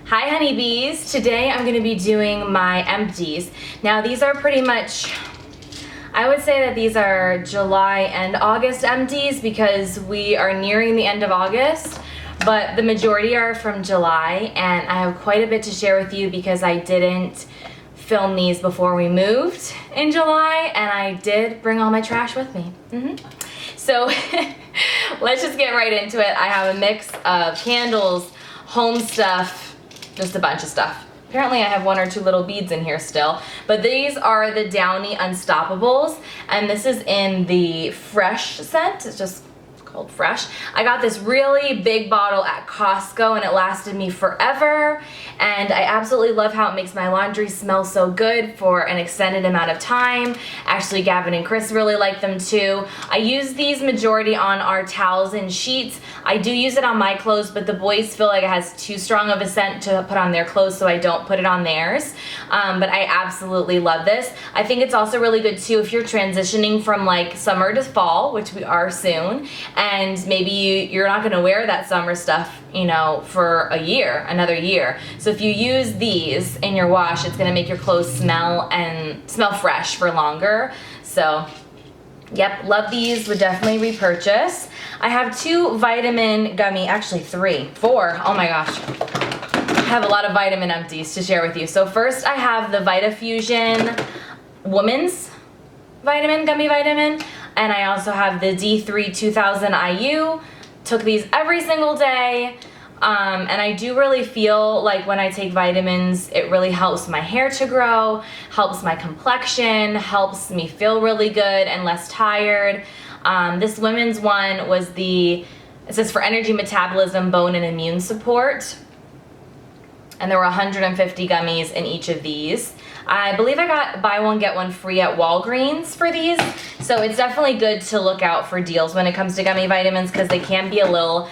Hi honeybees! Today I'm going to be doing my empties. Now these are pretty much, I would say that these are July and August empties because we are nearing the end of August, but the majority are from July, and I have quite a bit to share with you because I didn't film these before we moved in July, and I did bring all my trash with me. So let's just get right into it. I have a mix of candles, home stuff, just a bunch of stuff. Apparently I have one or two little beads in here still, but these are the Downy Unstoppables, and this is in the Fresh scent. It's just called Fresh. I got this really big bottle at Costco and it lasted me forever, and I absolutely love how it makes my laundry smell so good for an extended amount of time. Actually, Gavin and Chris really like them too. I use these majority on our towels and sheets. I do use it on my clothes, but the boys feel like it has too strong of a scent to put on their clothes, so I don't put it on theirs. But I absolutely love this. I think it's also really good too if you're transitioning from like summer to fall, which we are soon, and maybe you're not going to wear that summer stuff, you know, for a year, another year. So if you use these in your wash, it's going to make your clothes smell fresh for longer. So yep, love these, would definitely repurchase. I have two vitamin gummy, actually four, oh my gosh. I have a lot of vitamin empties to share with you. So first I have the VitaFusion Women's Gummy Vitamin, and I also have the D3 2000 IU. Took these every single day, and I do really feel like when I take vitamins, it really helps my hair to grow, helps my complexion, helps me feel really good and less tired. This women's one was it says for energy, metabolism, bone, and immune support. And there were 150 gummies in each of these. I believe I got buy one, get one free at Walgreens for these. So it's definitely good to look out for deals when it comes to gummy vitamins because they can be a little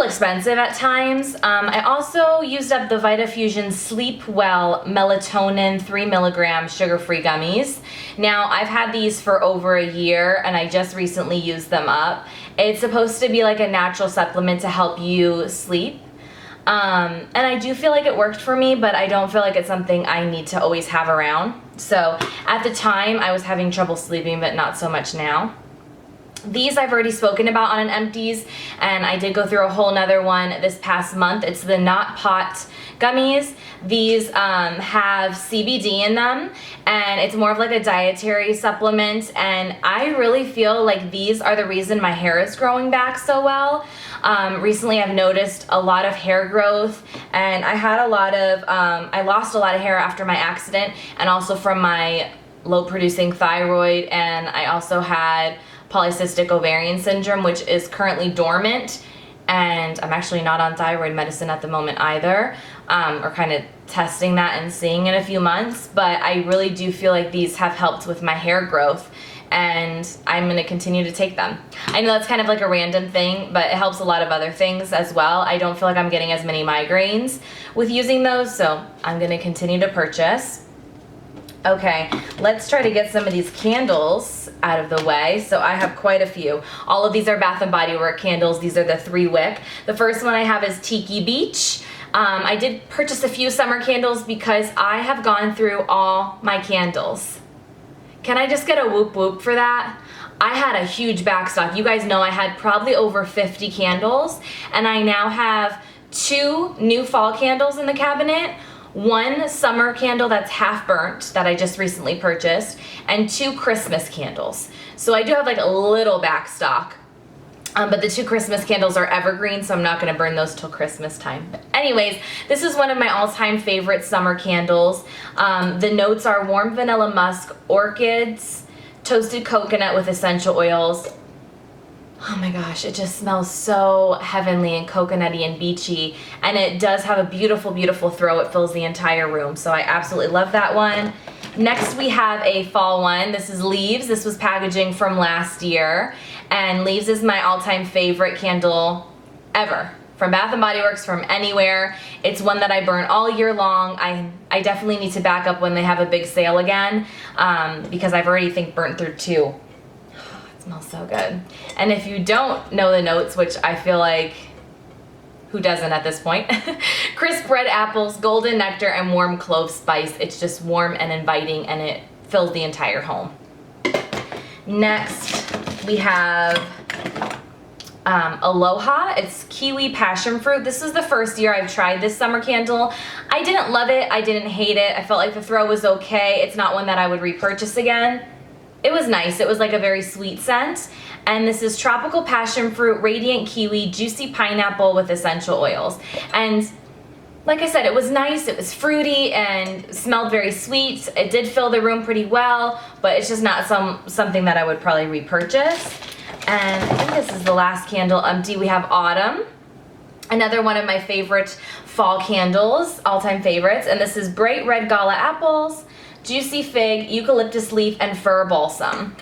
expensive at times. I also used up the VitaFusion Sleep Well Melatonin 3 milligram sugar-free gummies. Now I've had these for over a year and I just recently used them up. It's supposed to be like a natural supplement to help you sleep. And I do feel like it worked for me, but I don't feel like it's something I need to always have around. So at the time I was having trouble sleeping, but not so much now. These I've already spoken about on an empties, and I did go through a whole nother one this past month. It's the Not Pot gummies. These have CBD in them, and it's more of like a dietary supplement, and I really feel like these are the reason my hair is growing back so well. Recently I've noticed a lot of hair growth, and I had I lost a lot of hair after my accident, and also from my low producing thyroid, and I also had polycystic ovarian syndrome, which is currently dormant, and I'm actually not on thyroid medicine at the moment either. Or kind of testing that and seeing in a few months, but I really do feel like these have helped with my hair growth, and I'm going to continue to take them. I know that's kind of like a random thing, but it helps a lot of other things as well. I don't feel like I'm getting as many migraines with using those, so I'm going to continue to purchase. Okay, let's try to get some of these candles out of the way. So I have quite a few. All of these are Bath & Body Works candles. These are the 3-wick. The first one I have is Tiki Beach. I did purchase a few summer candles because I have gone through all my candles. Can I just get a whoop whoop for that? I had a huge backstock. You guys know I had probably over 50 candles, and I now have 2 new fall candles in the cabinet, 1 summer candle that's half burnt that I just recently purchased, and 2 Christmas candles. So I do have like a little backstock. But the 2 Christmas candles are evergreen, so I'm not going to burn those till Christmas time. But anyways, this is one of my all-time favorite summer candles. The notes are warm vanilla musk, orchids, toasted coconut with essential oils. Oh my gosh, it just smells so heavenly and coconutty and beachy, and it does have a beautiful, beautiful throw. It fills the entire room, so I absolutely love that one. Next we have a fall one. This is Leaves. This was packaging from last year, and Leaves is my all-time favorite candle ever. From Bath & Body Works, from anywhere. It's one that I burn all year long. I definitely need to back up when they have a big sale again, because I've already burnt through 2. Smells so good. And if you don't know the notes, which I feel like who doesn't at this point? Crisp red apples, golden nectar, and warm clove spice. It's just warm and inviting, and it fills the entire home. Next, we have Aloha. It's kiwi passion fruit. This is the first year I've tried this summer candle. I didn't love it. I didn't hate it. I felt like the throw was okay. It's not one that I would repurchase again. It was nice. It was like a very sweet scent. And this is tropical passion fruit, radiant kiwi, juicy pineapple with essential oils. And like I said, it was nice. It was fruity and smelled very sweet. It did fill the room pretty well, but it's just not something that I would probably repurchase. And I think this is the last candle empty. We have Autumn, another one of my favorite fall candles, all-time favorites. And this is bright red gala apples, juicy fig, eucalyptus leaf, and fir balsam.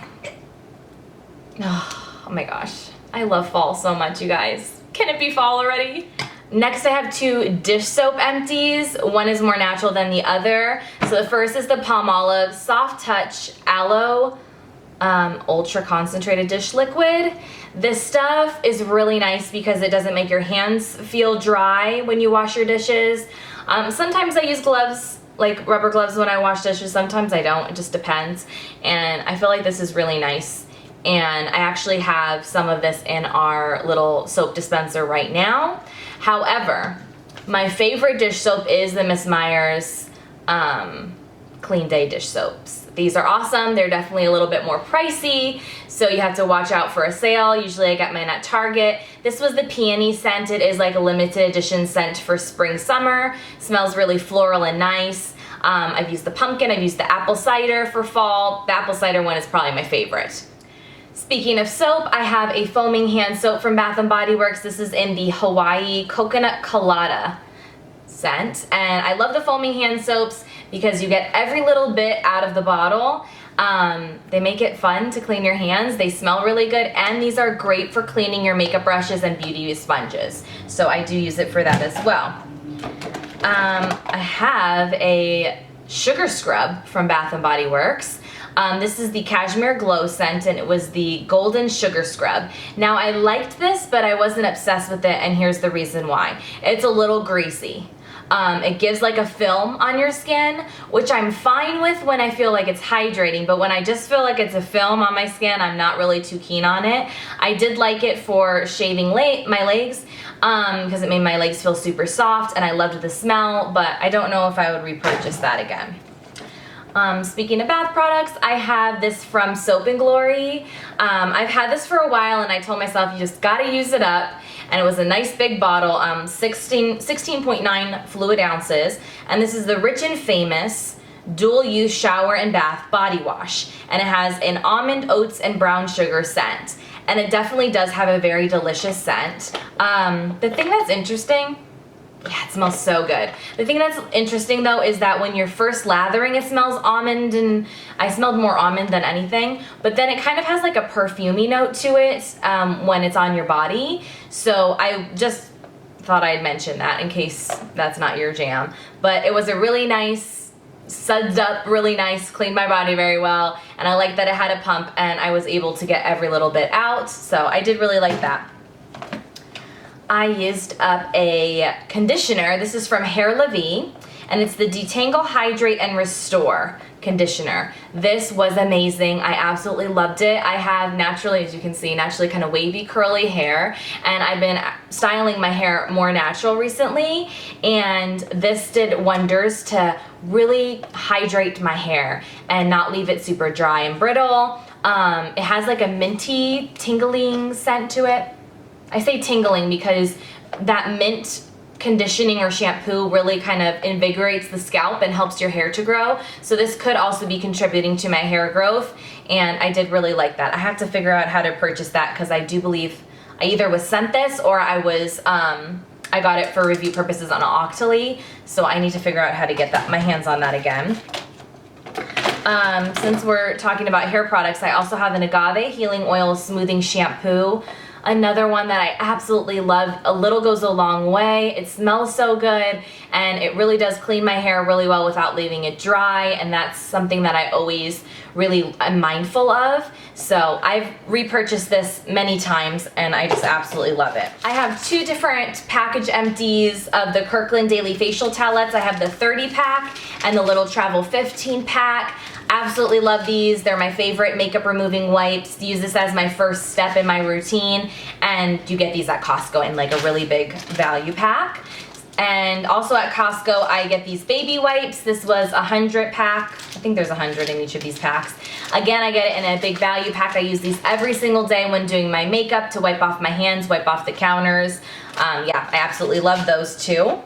Oh my gosh, I love fall so much, you guys. Can it be fall already? Next, I have two dish soap empties. One is more natural than the other. So the first is the Palmolive Soft Touch Aloe Ultra Concentrated Dish Liquid. This stuff is really nice because it doesn't make your hands feel dry when you wash your dishes. Sometimes I use gloves, like rubber gloves, when I wash dishes. Sometimes I don't. It just depends. And I feel like this is really nice. And I actually have some of this in our little soap dispenser right now. However, my favorite dish soap is the Miss Meyer's Clean Day dish soaps. These are awesome. They're definitely a little bit more pricey, so you have to watch out for a sale. Usually I get mine at Target. This was the peony scent. It is like a limited edition scent for spring, summer. Smells really floral and nice. I've used the pumpkin, I've used the apple cider for fall. The apple cider one is probably my favorite. Speaking of soap, I have a foaming hand soap from Bath & Body Works. This is in the Hawaii Coconut Colada scent. And I love the foaming hand soaps because you get every little bit out of the bottle. They make it fun to clean your hands. They smell really good, and these are great for cleaning your makeup brushes and beauty sponges. So I do use it for that as well. I have a sugar scrub from Bath & Body Works. This is the Cashmere Glow scent, and it was the Golden Sugar Scrub. Now, I liked this, but I wasn't obsessed with it, and here's the reason why. It's a little greasy. It gives like a film on your skin, which I'm fine with when I feel like it's hydrating, but when I just feel like it's a film on my skin, I'm not really too keen on it. I did like it for shaving my legs, because it made my legs feel super soft, and I loved the smell, but I don't know if I would repurchase that again. Speaking of bath products, I have this from Soap & Glory. I've had this for a while, and I told myself you just gotta use it up. And it was a nice big bottle, 16.9 fluid ounces. And this is the Rich and Famous Dual Use Shower and Bath Body Wash. And it has an almond, oats, and brown sugar scent. And it definitely does have a very delicious scent. The thing that's interesting, yeah, it smells so good. The thing that's interesting though is that when you're first lathering, it smells almond, and I smelled more almond than anything, but then it kind of has like a perfumey note to it when it's on your body. So I just thought I'd mention that in case that's not your jam. But it was a really nice, suds up, really nice, cleaned my body very well, and I like that it had a pump and I was able to get every little bit out, so I did really like that. I used up a conditioner. This is from Hair La Vie, and it's the Detangle Hydrate and Restore conditioner. This was amazing. I absolutely loved it. I have naturally, as you can see, naturally kind of wavy curly hair, and I've been styling my hair more natural recently, and this did wonders to really hydrate my hair and not leave it super dry and brittle. It has like a minty tingling scent to it. I say tingling because that mint conditioning or shampoo really kind of invigorates the scalp and helps your hair to grow. So this could also be contributing to my hair growth, and I did really like that. I have to figure out how to purchase that because I do believe I either was sent this or I got it for review purposes on Octoly, so I need to figure out how to get my hands on that again. Since we're talking about hair products, I also have an Agave Healing Oil Smoothing Shampoo. Another one that I absolutely love, a little goes a long way. It smells so good, and it really does clean my hair really well without leaving it dry, and that's something that I always really am mindful of. So I've repurchased this many times, and I just absolutely love it. I have two different package empties of the Kirkland Daily Facial Towelettes. I have the 30 pack and the Little Travel 15 pack. Absolutely love these. They're my favorite makeup removing wipes. Use this as my first step in my routine, and you get these at Costco in like a really big value pack. And also at Costco, I get these baby wipes. This was a 100 pack. I think there's 100 in each of these packs. Again, I get it in a big value pack. I use these every single day when doing my makeup to wipe off my hands, wipe off the counters. Yeah, I absolutely love those too.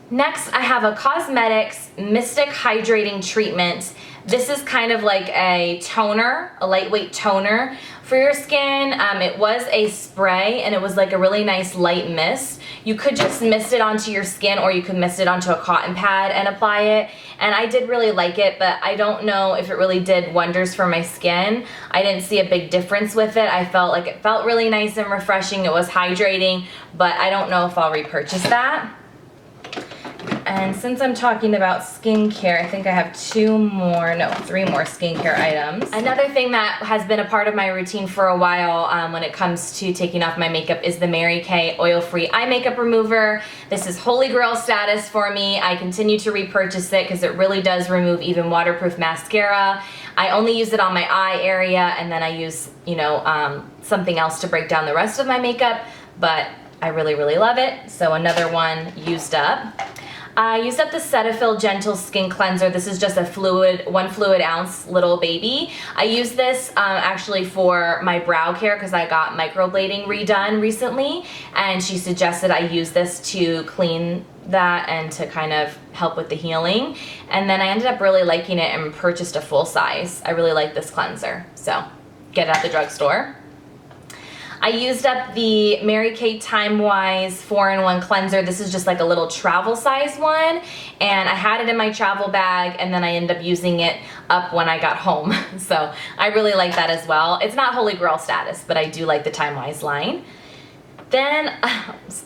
Next, I have a Cosmetics Mystic Hydrating Treatment. This is kind of like a toner, a lightweight toner for your skin. It was a spray, and it was like a really nice light mist. You could just mist it onto your skin, or you could mist it onto a cotton pad and apply it. And I did really like it, but I don't know if it really did wonders for my skin. I didn't see a big difference with it. I felt like it felt really nice and refreshing. It was hydrating, but I don't know if I'll repurchase that. And since I'm talking about skincare, I think I have three more skincare items. Another thing that has been a part of my routine for a while when it comes to taking off my makeup is the Mary Kay Oil-Free Eye Makeup Remover. This is holy grail status for me. I continue to repurchase it because it really does remove even waterproof mascara. I only use it on my eye area, and then I use, something else to break down the rest of my makeup, but I really, really love it. So another one used up. I used up the Cetaphil Gentle Skin Cleanser. This is just a 1 fluid ounce little baby. I use this actually for my brow care because I got microblading redone recently, and she suggested I use this to clean that and to kind of help with the healing. And then I ended up really liking it and purchased a full size. I really like this cleanser, so get it at the drugstore. I used up the Mary Kay Time Wise 4-in-1 cleanser. This is just like a little travel size one, and I had it in my travel bag, and then I ended up using it up when I got home. So I really like that as well. It's not holy grail status, but I do like the Time Wise line. Then,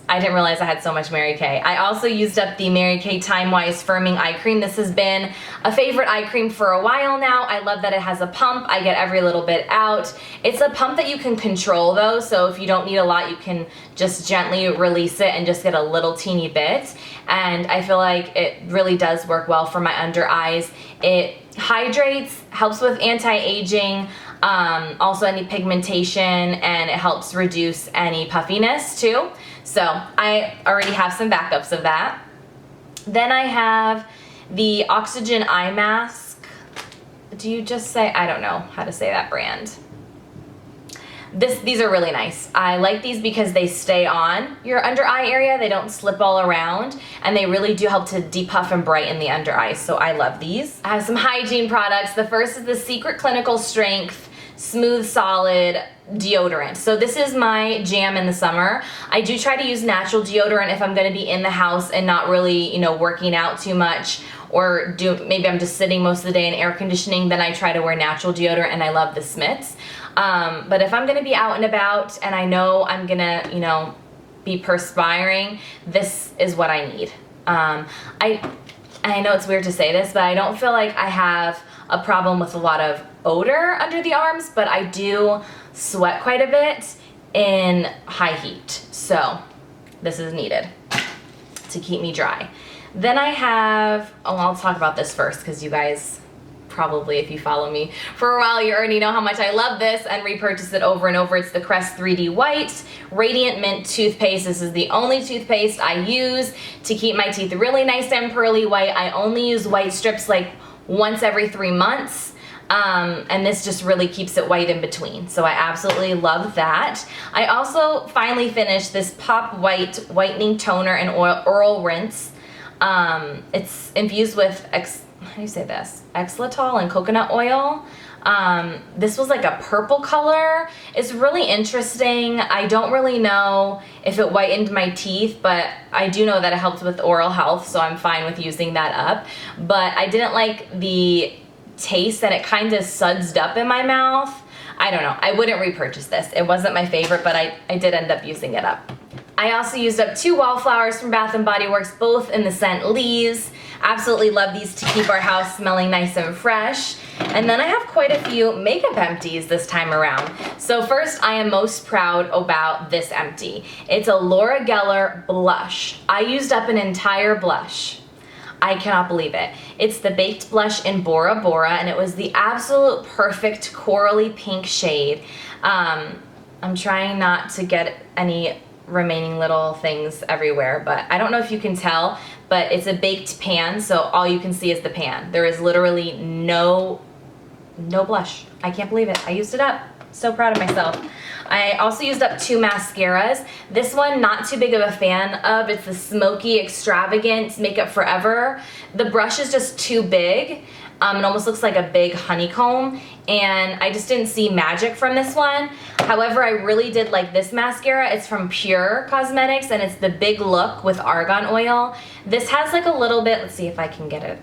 I didn't realize I had so much Mary Kay. I also used up the Mary Kay Time Wise Firming Eye Cream. This has been a favorite eye cream for a while now. I love that it has a pump. I get every little bit out. It's a pump that you can control though, so if you don't need a lot, you can just gently release it and just get a little teeny bit. And I feel like it really does work well for my under eyes. It hydrates, helps with anti-aging, also any pigmentation, and it helps reduce any puffiness too. So I already have some backups of that. Then I have the Oxygen Eye Mask. Do you just say, I don't know how to say that brand. These are really nice. I like these because they stay on your under eye area. They don't slip all around, and they really do help to depuff and brighten the under eyes, so I love these. I have some hygiene products. The first is the Secret Clinical Strength Smooth Solid Deodorant. So this is my jam in the summer. I do try to use natural deodorant if I'm going to be in the house and not really, working out too much, or maybe I'm just sitting most of the day in air conditioning, then I try to wear natural deodorant, and I love the Smiths. But if I'm going to be out and about and I know I'm going to, be perspiring, this is what I need. I know it's weird to say this, but I don't feel like I have a problem with a lot of odor under the arms, but I do sweat quite a bit in high heat. So this is needed to keep me dry. Then I have, I'll talk about this first because you guys probably, if you follow me for a while, you already know how much I love this and repurchase it over and over. It's the Crest 3D White Radiant Mint Toothpaste. This is the only toothpaste I use to keep my teeth really nice and pearly white. I only use white strips like once every 3 months. And this just really keeps it white in between. So I absolutely love that. I also finally finished this Pop White Whitening Toner and Oral Rinse. It's infused with, how do you say this? Xylitol and coconut oil. This was like a purple color. It's really interesting. I don't really know if it whitened my teeth, but I do know that it helps with oral health, so I'm fine with using that up. But I didn't like the taste, and it kind of sudsed up in my mouth. I don't know. I wouldn't repurchase this. It wasn't my favorite, but I did end up using it up. I also used up 2 wallflowers from Bath & Body Works, both in the scent Leaves. Absolutely love these to keep our house smelling nice and fresh. And then I have quite a few makeup empties this time around. So first, I am most proud about this empty. It's a Laura Geller blush. I used up an entire blush. I cannot believe it. It's the Baked Blush in Bora Bora, and it was the absolute perfect corally pink shade. I'm trying not to get any remaining little things everywhere, but I don't know if you can tell, but it's a baked pan, so all you can see is the pan. There is literally no blush. I can't believe it. I used it up. So proud of myself. I also used up 2 mascaras. This one, not too big of a fan of. It's the Smoky Extravagant Makeup Forever. The brush is just too big. It almost looks like a big honeycomb, and I just didn't see magic from this one. However, I really did like this mascara. It's from Pure Cosmetics, and it's the Big Look with argan oil. This has like a little bit, let's see if I can get it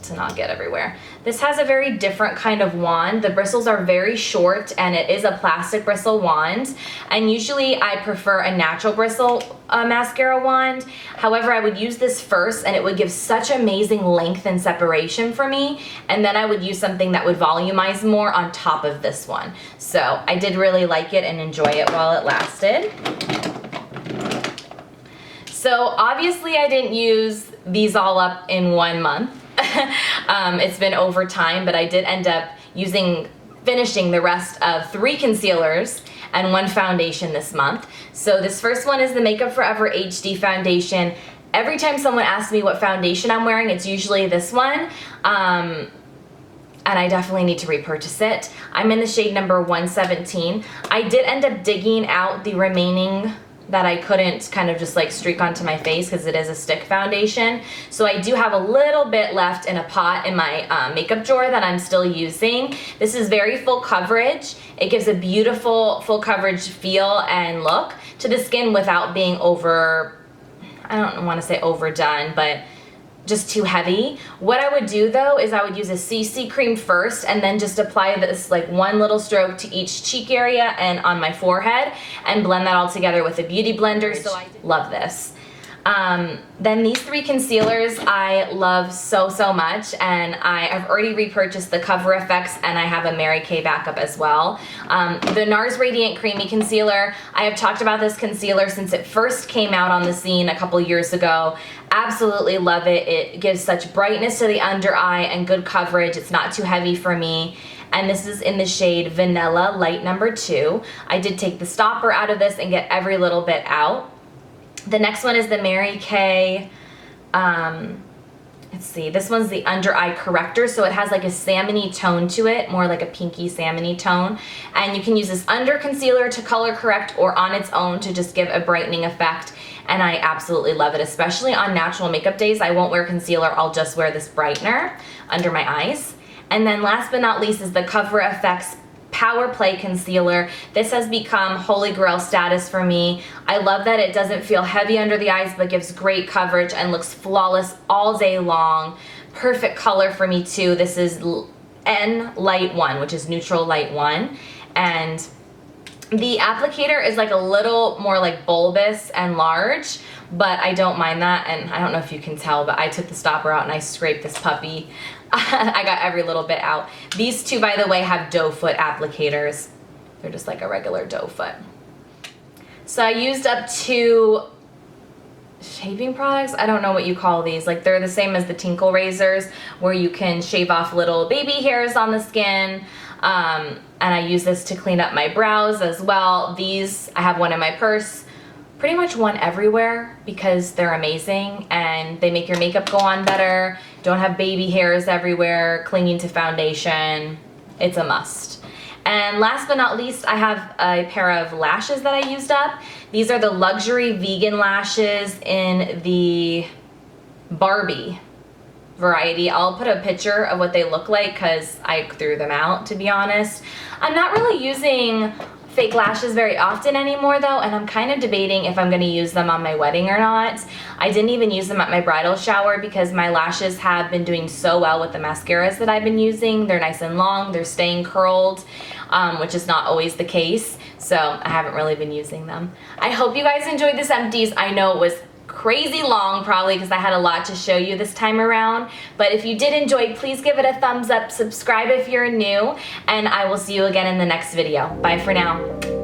to not get everywhere. This has a very different kind of wand. The bristles are very short, and it is a plastic bristle wand, and usually I prefer a natural bristle mascara wand. However, I would use this first, and it would give such amazing length and separation for me, and then I would use something that would volumize more on top of this one. So I did really like it and enjoy it while it lasted. So obviously I didn't use these all up in 1 month. It's been over time, but I did end up finishing the rest of 3 concealers and 1 foundation this month. So this first one is the Makeup Forever HD foundation. Every time someone asks me what foundation I'm wearing, it's usually this one. And I definitely need to repurchase it. I'm in the shade number 117. I did end up digging out the remaining that I couldn't kind of just like streak onto my face because it is a stick foundation. So I do have a little bit left in a pot in my makeup drawer that I'm still using. This is very full coverage. It gives a beautiful full coverage feel and look to the skin without being over, I don't want to say overdone, but just too heavy. What I would do though is I would use a CC cream first and then just apply this like 1 little stroke to each cheek area and on my forehead and blend that all together with a beauty blender. So I love this. Then these 3 concealers I love so much, and I have already repurchased the Cover FX, and I have a Mary Kay backup as well. The NARS Radiant Creamy Concealer, I have talked about this concealer since it first came out on the scene a couple years ago. Absolutely love it. It gives such brightness to the under eye and good coverage. It's not too heavy for me. And this is in the shade Vanilla Light number 2. I did take the stopper out of this and get every little bit out. The next one is the Mary Kay, let's see, this one's the under eye corrector, so it has like a salmony tone to it, more like a pinky salmony tone, and you can use this under concealer to color correct or on its own to just give a brightening effect, and I absolutely love it, especially on natural makeup days. I won't wear concealer, I'll just wear this brightener under my eyes. And then last but not least is the Cover FX Power Play Concealer. This has become holy grail status for me. I love that it doesn't feel heavy under the eyes but gives great coverage and looks flawless all day long. Perfect color for me too. This is N Light 1, which is Neutral Light 1. And the applicator is like a little more like bulbous and large, but I don't mind that, and I don't know if you can tell, but I took the stopper out and I scraped this puppy. I got every little bit out. These 2, by the way, have doe foot applicators. They're just like a regular doe foot. So I used up 2 shaving products. I don't know what you call these. Like, they're the same as the Tinkle razors where you can shave off little baby hairs on the skin. And I use this to clean up my brows as well. These, I have one in my purse. Pretty much one everywhere because they're amazing and they make your makeup go on better. Don't have baby hairs everywhere, clinging to foundation. It's a must. And last but not least, I have a pair of lashes that I used up. These are the Luxury Vegan Lashes in the Barbie variety. I'll put a picture of what they look like because I threw them out, to be honest. I'm not really using fake lashes very often anymore though, and I'm kind of debating if I'm going to use them on my wedding or not. I didn't even use them at my bridal shower because my lashes have been doing so well with the mascaras that I've been using. They're nice and long, they're staying curled. which is not always the case. So I haven't really been using them. I hope you guys enjoyed this Empties. I know it was crazy long, probably because I had a lot to show you this time around, but if you did enjoy, please give it a thumbs up, subscribe if you're new, and I will see you again in the next video. Bye for now.